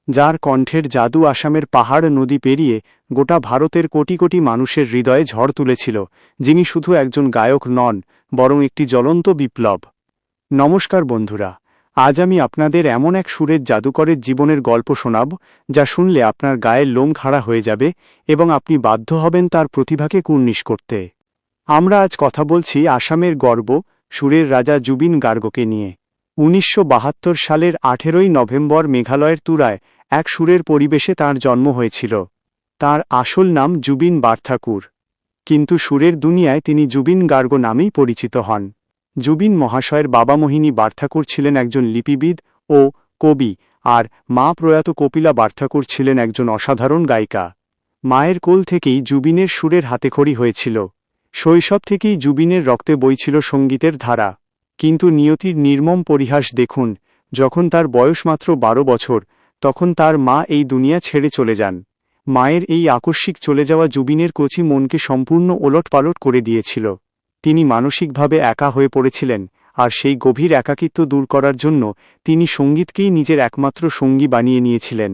যার কণ্ঠের জাদু আসামের পাহাড় নদী পেরিয়ে গোটা ভারতের কোটি কোটি মানুষের হৃদয়ে ঝড় তুলেছিল, যিনি শুধু একজন গায়ক নন, বরং একটি জ্বলন্ত বিপ্লব। নমস্কার বন্ধুরা, আজ আমি আপনাদের এমন এক সুরের জাদুকরের জীবনের গল্প শোনাব, যা শুনলে আপনার গায়ের লোম খাড়া হয়ে যাবে এবং আপনি বাধ্য হবেন তার প্রতিভাকে কুর্নিশ করতে। আমরা আজ কথা বলছি আসামের গর্ব, সুরের রাজা জুবিন গার্গকে নিয়ে। ১৯৭২ সালের ১৮ই নভেম্বর মেঘালয়ের তুরায় এক সুরের পরিবেশে তাঁর জন্ম হয়েছিল। তার আসল নাম জুবিন বারঠাকুর, কিন্তু সুরের দুনিয়ায় তিনি জুবিন গার্গ নামেই পরিচিত হন। জুবিন মহাশয়ের বাবা মোহিনী বারঠাকুর ছিলেন একজন লিপিবিদ ও কবি, আর মা প্রয়াত কপিলা বারঠাকুর ছিলেন একজন অসাধারণ গায়িকা। মায়ের কোল থেকেই জুবিনের সুরের হাতেখড়ি হয়েছিল। শৈশব থেকেই জুবিনের রক্তে বইছিল সঙ্গীতের ধারা। কিন্তু নিয়তির নির্মম পরিহাস দেখুন, যখন তার বয়স মাত্র ১২ বছর, তখন তার মা এই দুনিয়া ছেড়ে চলে যান। মায়ের এই আকস্মিক চলে যাওয়া জুবিনের কচি মনকে সম্পূর্ণ ওলটপালট করে দিয়েছিল। তিনি মানসিকভাবে একা হয়ে পড়েছিলেন, আর সেই গভীর একাকিত্ব দূর করার জন্য তিনি সঙ্গীতকেই নিজের একমাত্র সঙ্গী বানিয়ে নিয়েছিলেন।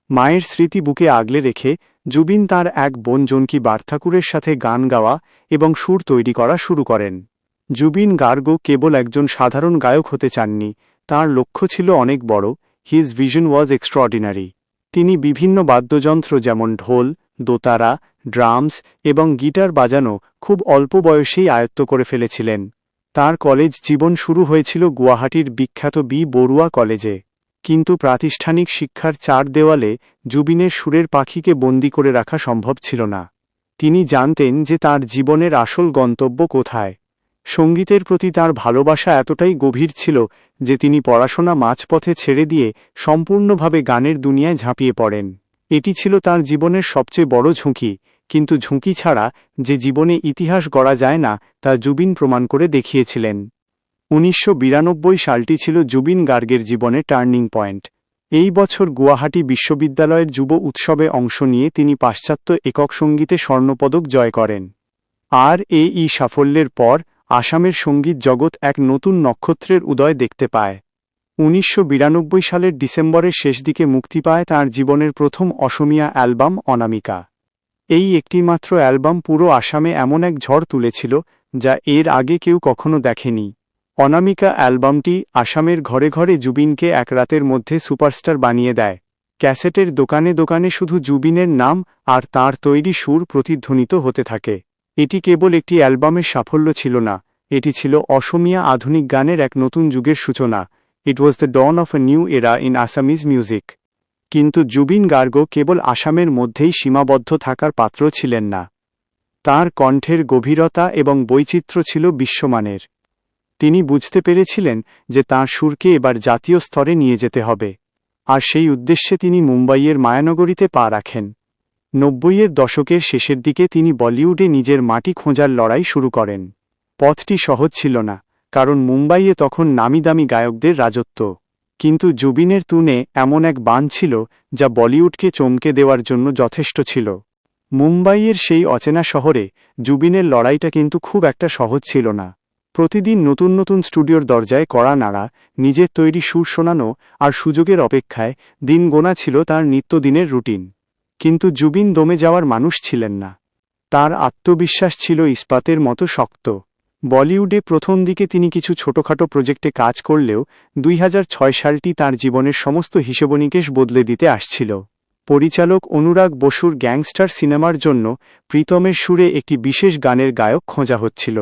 মায়ের স্মৃতি বুকে আগলে রেখে জুবিন তার এক বোন জনকি বারঠাকুরের সাথে গান গাওয়া এবং সুর তৈরি করা শুরু করেন। জুবিন গার্গ কেবল একজন সাধারণ গায়ক হতে চাননি, তাঁর লক্ষ্য ছিল অনেক বড়। হিজ ভিশন ওয়াজ এক্সট্রাঅর্ডিনারি। তিনি বিভিন্ন বাদ্যযন্ত্র যেমন ঢোল, দোতারা, ড্রামস এবং গিটার বাজানো খুব অল্প বয়সেই আয়ত্ত করে ফেলেছিলেন। তার কলেজ জীবন শুরু হয়েছিল গুয়াহাটির বিখ্যাত বি বড়ুয়া কলেজে। কিন্তু প্রাতিষ্ঠানিক শিক্ষার চার দেওয়ালে জুবিনের সুরের পাখিকে বন্দী করে রাখা সম্ভব ছিল না। তিনি জানতেন যে তার জীবনের আসল গন্তব্য কোথায়। সঙ্গীতের প্রতি তার ভালোবাসা এতটাই গভীর ছিল যে তিনি পড়াশোনা মাঝপথে ছেড়ে দিয়ে সম্পূর্ণভাবে গানের দুনিয়ায় ঝাঁপিয়ে পড়েন। এটি ছিল তার জীবনের সবচেয়ে বড় ঝুঁকি, কিন্তু ঝুঁকি ছাড়া যে জীবনে ইতিহাস গড়া যায় না তা জুবিন প্রমাণ করে দেখিয়েছিলেন। ১৯৯২ সালটি ছিল জুবিন গার্গের জীবনে টার্নিং পয়েন্ট। এই বছর গুয়াহাটি বিশ্ববিদ্যালয়ের যুব উৎসবে অংশ নিয়ে তিনি পাশ্চাত্য একক সঙ্গীতে স্বর্ণপদক জয় করেন। আর এই সাফল্যের পর আসামের সঙ্গীত জগৎ এক নতুন নক্ষত্রের উদয় দেখতে পায়। ১৯৯২ সালের ডিসেম্বরের শেষ দিকে মুক্তি পায় তাঁর জীবনের প্রথম অসমীয়া অ্যালবাম অনামিকা। এই একটিমাত্র অ্যালবাম পুরো আসামে এমন এক ঝড় তুলেছিল যা এর আগে কেউ কখনো দেখেনি। অনামিকা অ্যালবামটি আসামের ঘরে ঘরে জুবিনকে এক রাতের মধ্যে সুপারস্টার বানিয়ে দেয়। ক্যাসেটের দোকানে দোকানে শুধু জুবিনের নাম আর তাঁর তৈরি সুর প্রতিধ্বনিত হতে থাকে। এটি কেবল একটি অ্যালবামের সাফল্য ছিল না, এটি ছিল অসমীয়া আধুনিক গানের এক নতুন যুগের সূচনা। It was the dawn of a new era in Assamese music. কিন্তু জুবিন গার্গ কেবল আসামের মধ্যেই সীমাবদ্ধ থাকার পাত্র ছিলেন না। তাঁর কণ্ঠের গভীরতা এবং বৈচিত্র্য ছিল বিশ্বমানের। তিনি বুঝতে পেরেছিলেন যে তাঁর সুরকে এবার জাতীয় স্তরে নিয়ে যেতে হবে, আর সেই উদ্দেশ্যে তিনি মুম্বাইয়ের মায়ানগরীতে পা রাখেন। ৯০-এর দশকের শেষের দিকে তিনি বলিউডে নিজের মাটি খোঁজার লড়াই শুরু করেন। পথটি সহজ ছিল না, কারণ মুম্বাইয়ে তখন নামিদামি গায়কদের রাজত্ব। কিন্তু জুবিনের তুনে এমন এক বাণ ছিল যা বলিউডকে চমকে দেওয়ার জন্য যথেষ্ট ছিল। মুম্বাইয়ের সেই অচেনা শহরে জুবিনের লড়াইটা কিন্তু খুব একটা সহজ ছিল না। প্রতিদিন নতুন নতুন স্টুডিওর দরজায় কড়া নাড়া, নিজের তৈরি সুর শোনানো আর সুযোগের অপেক্ষায় দিন গোনা ছিল তার নিত্যদিনের রুটিন। কিন্তু জুবিন দমে যাওয়ার মানুষ ছিলেন না। তার আত্মবিশ্বাস ছিল ইস্পাতের মতো শক্ত। বলিউডে প্রথম দিকে তিনি কিছু ছোটখাটো প্রজেক্টে কাজ করলেও ২০০৬ সালটি তাঁর জীবনের সমস্ত হিসেবনিকেশ বদলে দিতে আসছিল। পরিচালক অনুরাগ বসুর গ্যাংস্টার সিনেমার জন্য প্রীতমের সুরে একটি বিশেষ গানের গায়ক খোঁজা হচ্ছিল।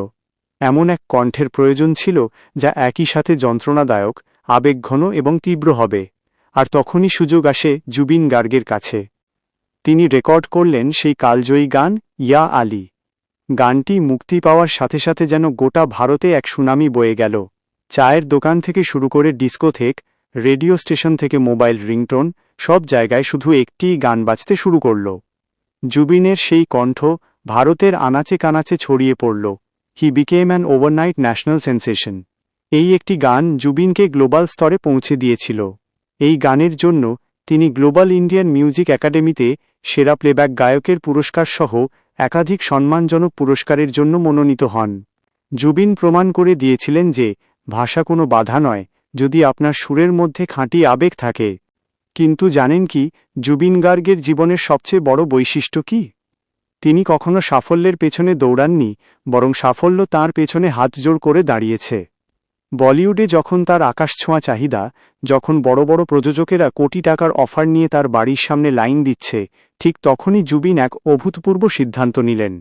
এমন এক কণ্ঠের প্রয়োজন ছিল যা একই সাথে যন্ত্রণাদায়ক, আবেগঘন এবং তীব্র হবে। আর তখনই সুযোগ আসে জুবিন গার্গের কাছে। তিনি রেকর্ড করলেন সেই কালজয়ী গান ইয়া আলী। গানটি মুক্তি পাওয়ার সাথে সাথে যেন গোটা ভারতে এক সুনামি বয়ে গেল। চায়ের দোকান থেকে শুরু করে ডিস্কোথেক, রেডিও স্টেশন থেকে মোবাইল রিংটোন, সব জায়গায় শুধু একটিই গান বাজতে শুরু করল। জুবিনের সেই কণ্ঠ ভারতের আনাচে কানাচে ছড়িয়ে পড়ল। He became an overnight national sensation. এই একটি গান জুবিনকে গ্লোবাল স্তরে পৌঁছে দিয়েছিল। এই গানের জন্য তিনি গ্লোবাল ইন্ডিয়ান মিউজিক একাডেমিতে সেরা প্লেব্যাক গায়কের পুরস্কার সহ একাধিক সম্মানজনক পুরস্কারের জন্য মনোনীত হন। জুবিন প্রমাণ করে দিয়েছিলেন যে ভাষা কোনো বাধা নয়, যদি আপনার সুরের মধ্যে খাঁটি আবেগ থাকে। কিন্তু জানেন কি জুবিন গার্গের জীবনের সবচেয়ে বড় বৈশিষ্ট্য কি? তিনি কখনো সাফল্যের পেছনে দৌড়াননি, বরং সাফল্য তাঁর পেছনে হাতজোড় করে দাঁড়িয়েছে। বলিউডে যখন তার আকাশছোঁয়া চাহিদা, যখন বড় বড় প্রযোজকেরা কোটি টাকার অফার নিয়ে তার বাড়ির সামনে লাইন দিচ্ছে, ঠিক তখনই জুবিন এক অভূতপূর্ব সিদ্ধান্ত নিলেন।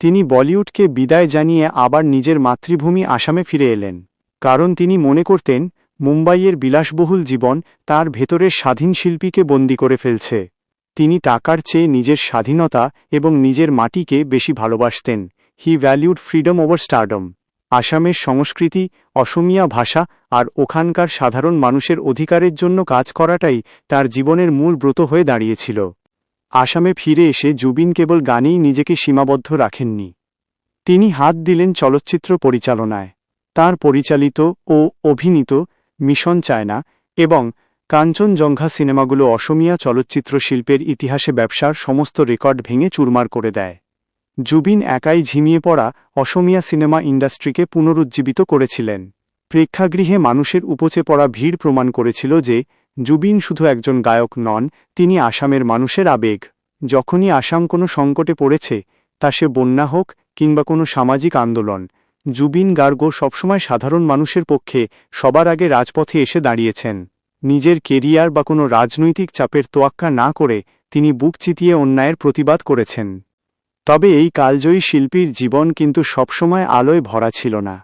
তিনি বলিউডকে বিদায় জানিয়ে আবার নিজের মাতৃভূমি আসামে ফিরে এলেন। কারণ তিনি মনে করতেন মুম্বাইয়ের বিলাসবহুল জীবন তার ভেতরের স্বাধীন শিল্পীকে বন্দী করে ফেলছে। তিনি টাকার চেয়ে নিজের স্বাধীনতা এবং নিজের মাটিকে বেশি ভালোবাসতেন। হি ভ্যালিউড ফ্রিডম ওভার স্টারডম। আসামের সংস্কৃতি, অসমীয়া ভাষা আর ওখানকার সাধারণ মানুষের অধিকারের জন্য কাজ করাটাই তার জীবনের মূল ব্রত হয়ে দাঁড়িয়েছিল। আসামে ফিরে এসে জুবিন কেবল গানেই নিজেকে সীমাবদ্ধ রাখেননি। তিনি হাত দিলেন চলচ্চিত্র পরিচালনায়। তাঁর পরিচালিত ও অভিনীত মিশন চায়না এবং কাঞ্চনজঙ্ঘা সিনেমাগুলো অসমীয়া চলচ্চিত্র শিল্পের ইতিহাসে ব্যবসার সমস্ত রেকর্ড ভেঙে চুরমার করে দেয়। জুবিন একাই ঝিমিয়ে পড়া অসমীয়া সিনেমা ইন্ডাস্ট্রিকে পুনরুজ্জীবিত করেছিলেন। প্রেক্ষাগৃহে মানুষের উপচে পড়া ভিড় প্রমাণ করেছিল যে জুবিন শুধু একজন গায়ক নন, তিনি আসামের মানুষের আবেগ। যখনই আসাম কোনো সংকটে পড়েছে, তা সে বন্যা হোক কিংবা কোনো সামাজিক আন্দোলন, জুবিন গার্গ সবসময় সাধারণ মানুষের পক্ষে সবার আগে রাজপথে এসে দাঁড়িয়েছেন। নিজের কেরিয়ার বা কোনো রাজনৈতিক চাপের তোয়াক্কা না করে তিনি বুক চিতিয়ে অন্যায়ের প্রতিবাদ করেছেন। তবে এই কালজয়ী শিল্পীর জীবন কিন্তু সবসময় আলোয় ভরা ছিল না।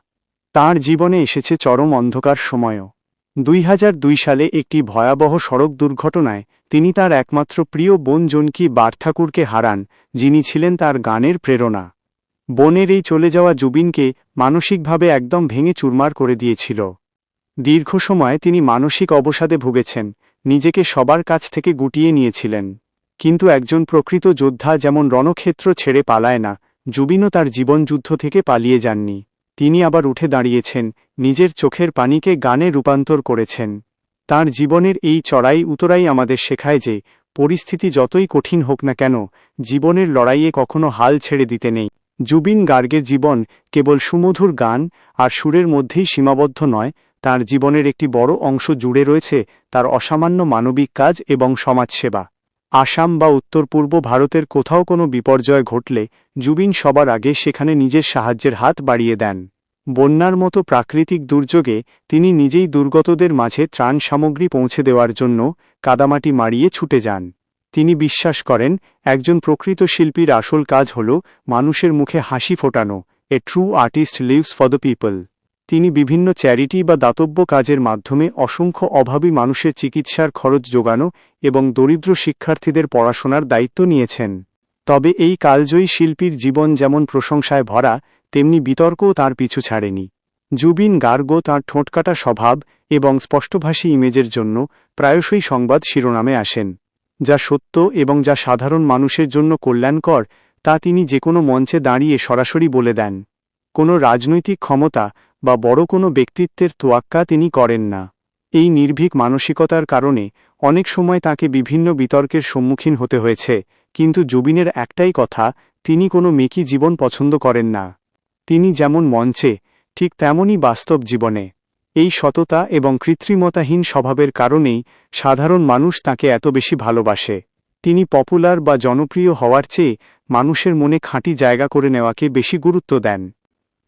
তাঁর জীবনে এসেছে চরম অন্ধকার সময়ও। 2002 সালে একটি ভয়াবহ সড়ক দুর্ঘটনায় তিনি তার একমাত্র প্রিয় বোন জনকি বারঠাকুরকে হারান, যিনি ছিলেন তার গানের প্রেরণা। বোনের এই চলে যাওয়া জুবিনকে মানসিকভাবে একদম ভেঙে চুরমার করে দিয়েছিল। দীর্ঘ সময় তিনি মানসিক অবসাদে ভুগেছেন, নিজেকে সবার কাছ থেকে গুটিয়ে নিয়েছিলেন। কিন্তু একজন প্রকৃত যোদ্ধা যেমন রণক্ষেত্র ছেড়ে পালায় না, জুবিনও তার জীবনযুদ্ধ থেকে পালিয়ে যাননি। তিনি আবার উঠে দাঁড়িয়েছেন, নিজের চোখের পানিকে গানে রূপান্তর করেছেন। তাঁর জীবনের এই চড়াই উতরাই আমাদের শেখায় যে পরিস্থিতি যতই কঠিন হোক না কেন, জীবনের লড়াইয়ে কখনো হাল ছেড়ে দিতে নেই। জুবিন গার্গের জীবন কেবল সুমধুর গান আর সুরের মধ্যেই সীমাবদ্ধ নয়, তাঁর জীবনের একটি বড় অংশ জুড়ে রয়েছে তার অসামান্য মানবিক কাজ এবং সমাজসেবা। আসাম বা উত্তর পূর্ব ভারতের কোথাও কোনো বিপর্যয় ঘটলে জুবিন সবার আগে সেখানে নিজের সাহায্যের হাত বাড়িয়ে দেন। বন্যার মতো প্রাকৃতিক দুর্যোগে তিনি নিজেই দুর্গতদের মাঝে ত্রাণ সামগ্রী পৌঁছে দেওয়ার জন্য কাদামাটি মাড়িয়ে ছুটে যান। তিনি বিশ্বাস করেন একজন প্রকৃত শিল্পীর আসল কাজ হল মানুষের মুখে হাসি ফোটানো। A true artist lives for the people. তিনি বিভিন্ন চ্যারিটি বা দাতব্য কাজের মাধ্যমে অসংখ্য অভাবী মানুষের চিকিৎসার খরচ জোগানো এবং দরিদ্র শিক্ষার্থীদের পড়াশোনার দায়িত্ব নিয়েছেন। তবে এই কালজয়ী শিল্পীর জীবন যেমন প্রশংসায় ভরা, তেমনি বিতর্কও তাঁর পিছু ছাড়েনি। জুবিন গার্গ তাঁর ঠোঁটকাটা স্বভাব এবং স্পষ্টভাষী ইমেজের জন্য প্রায়শই সংবাদ শিরোনামে আসেন। যা সত্য এবং যা সাধারণ মানুষের জন্য কল্যাণকর, তা তিনি যে কোনো মঞ্চে দাঁড়িয়ে সরাসরি বলে দেন। কোনো রাজনৈতিক ক্ষমতা বা বড় কোনো ব্যক্তিত্বের তোয়াক্কা তিনি করেন না। এই নির্ভীক মানসিকতার কারণে অনেক সময় তাকে বিভিন্ন বিতর্কের সম্মুখীন হতে হয়েছে, কিন্তু জুবিনের একটাই কথা, তিনি কোনো মেকি জীবন পছন্দ করেন না। তিনি যেমন মঞ্চে, ঠিক তেমনই বাস্তব জীবনে। এই সততা এবং কৃত্রিমতাহীন স্বভাবের কারণেই সাধারণ মানুষ তাকে এত বেশি ভালোবাসে। তিনি পপুলার বা জনপ্রিয় হওয়ার চেয়ে মানুষের মনে খাঁটি জায়গা করে নেওয়াকে বেশি গুরুত্ব দেন।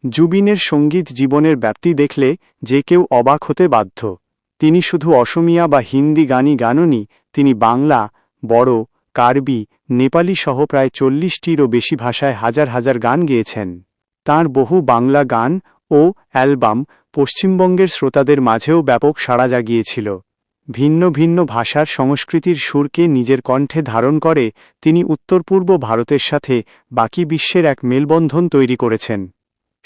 জুবিনের সঙ্গীত জীবনের ব্যাপ্তি দেখলে যে কেউ অবাক হতে বাধ্য। তিনি শুধু অসমীয়া বা হিন্দি গানই গাননি, তিনি বাংলা, বড়ো, কার্বি, নেপালি সহ প্রায় 40টিরও বেশি ভাষায় হাজার হাজার গান গেয়েছেন। তাঁর বহু বাংলা গান ও অ্যালবাম পশ্চিমবঙ্গের শ্রোতাদের মাঝেও ব্যাপক সাড়া জাগিয়েছিল। ভিন্ন ভিন্ন ভাষার সংস্কৃতির সুরকে নিজের কণ্ঠে ধারণ করে তিনি উত্তর পূর্ব ভারতের সাথে বাকি বিশ্বের এক মেলবন্ধন তৈরি করেছেন।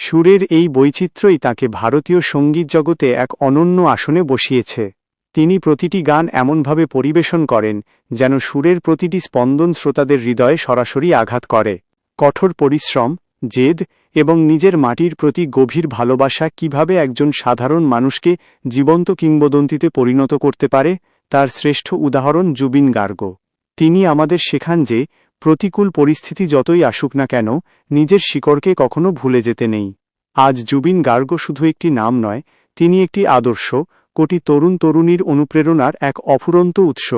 সুরের এই বৈচিত্র্যই তাকে ভারতীয় সঙ্গীত জগতে এক অনন্য আসনে বসিয়েছে। তিনি প্রতিটি গান এমনভাবে পরিবেশন করেন যেন সুরের প্রতিটি স্পন্দন শ্রোতাদের হৃদয়ে সরাসরি আঘাত করে। কঠোর পরিশ্রম, জেদ এবং নিজের মাটির প্রতি গভীর ভালোবাসা কিভাবে একজন সাধারণ মানুষকে জীবন্ত কিংবদন্তিতে পরিণত করতে পারে, তার শ্রেষ্ঠ উদাহরণ জুবিন গার্গ। তিনি আমাদের শেখান যে প্রতিকূল পরিস্থিতি যতই আসুক না কেন, নিজের শিকড়কে কখনো ভুলে যেতে নেই। আজ জুবিন গার্গ শুধু একটি নাম নয়, তিনি একটি আদর্শ, কোটি তরুণ তরুণীর অনুপ্রেরণার এক অফুরন্ত উৎস।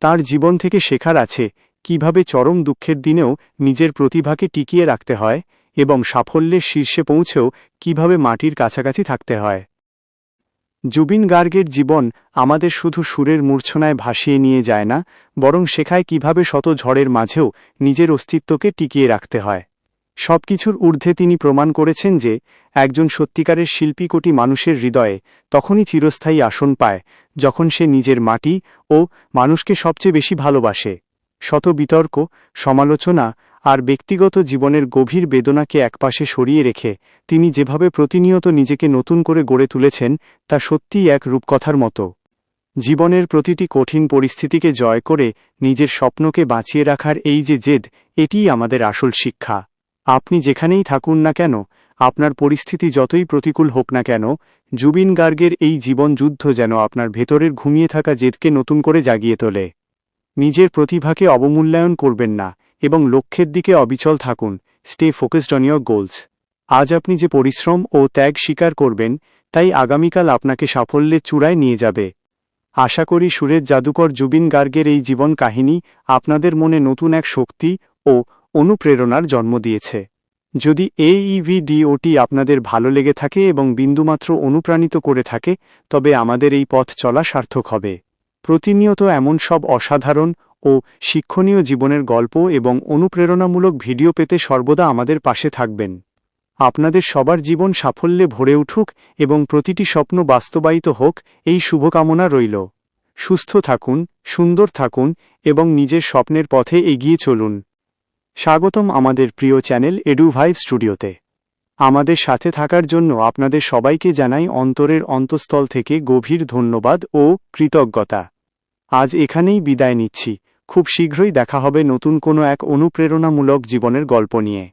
তার জীবন থেকে শেখার আছে কিভাবে চরম দুঃখের দিনেও নিজের প্রতিভাকে টিকিয়ে রাখতে হয় এবং সাফল্যের শীর্ষে পৌঁছেও কিভাবে মাটির কাছাকাছি থাকতে হয়। জুবিন গার্গের জীবন আমাদের শুধু সুরের মূর্ছনায় ভাসিয়ে নিয়ে যায় না, বরং শেখায় কিভাবে শত ঝড়ের মাঝেও নিজের অস্তিত্বকে টিকিয়ে রাখতে হয়। সবকিছুর ঊর্ধ্বে তিনি প্রমাণ করেছেন যে একজন সত্যিকারের শিল্পী কোটি মানুষের হৃদয়ে তখনই চিরস্থায়ী আসন পায় যখন সে নিজের মাটি ও মানুষকে সবচেয়ে বেশি ভালোবাসে। শত বিতর্ক, সমালোচনা আর ব্যক্তিগত জীবনের গভীর বেদনাকে একপাশে সরিয়ে রেখে তিনি যেভাবে প্রতিনিয়ত নিজেকে নতুন করে গড়ে তুলেছেন তা সত্যিই এক রূপকথার মতো। জীবনের প্রতিটি কঠিন পরিস্থিতিকে জয় করে নিজের স্বপ্নকে বাঁচিয়ে রাখার এই যে জেদ, এটিই আমাদের আসল শিক্ষা। আপনি যেখানেই থাকুন না কেন, আপনার পরিস্থিতি যতই প্রতিকূল হোক না কেন, জুবিন গার্গের এই জীবনযুদ্ধ যেন আপনার ভেতরের ঘুমিয়ে থাকা জেদকে নতুন করে জাগিয়ে তোলে। নিজের প্রতিভাকে অবমূল্যায়ন করবেন না এবং লক্ষ্যের দিকে অবিচল থাকুন। Stay focused on your goals. আজ আপনি যে পরিশ্রম ও ত্যাগ স্বীকার করবেন, তাই আগামীকাল আপনাকে সাফল্যের চূড়ায় নিয়ে যাবে। আশা করি সুরের জাদুকর জুবিন গার্গের এই জীবন কাহিনী আপনাদের মনে নতুন এক শক্তি ও অনুপ্রেরণার জন্ম দিয়েছে। যদি এই ভিডিওটি আপনাদের ভালো লেগে থাকে এবং বিন্দুমাত্র অনুপ্রাণিত করে থাকে, তবে আমাদের এই পথ চলা সার্থক হবে। প্রতিনিয়ত এমন সব অসাধারণ ও শিক্ষণীয় জীবনের গল্প এবং অনুপ্রেরণামূলক ভিডিও পেতে সর্বদা আমাদের পাশে থাকবেন। আপনাদের সবার জীবন সাফল্যে ভরে উঠুক এবং প্রতিটি স্বপ্ন বাস্তবায়িত হোক, এই শুভকামনা রইল। সুস্থ থাকুন, সুন্দর থাকুন এবং নিজের স্বপ্নের পথে এগিয়ে চলুন। স্বাগতম আমাদের প্রিয় চ্যানেল এডুভাইভ স্টুডিওতে। আমাদের সাথে থাকার জন্য আপনাদের সবাইকে জানাই অন্তরের অন্তঃস্থল থেকে গভীর ধন্যবাদ ও কৃতজ্ঞতা। আজ এখানেই বিদায় নিচ্ছি। খুব শীঘ্রই দেখা হবে নতুন কোনো এক অনুপ্রেরণামূলক জীবনের গল্প নিয়ে।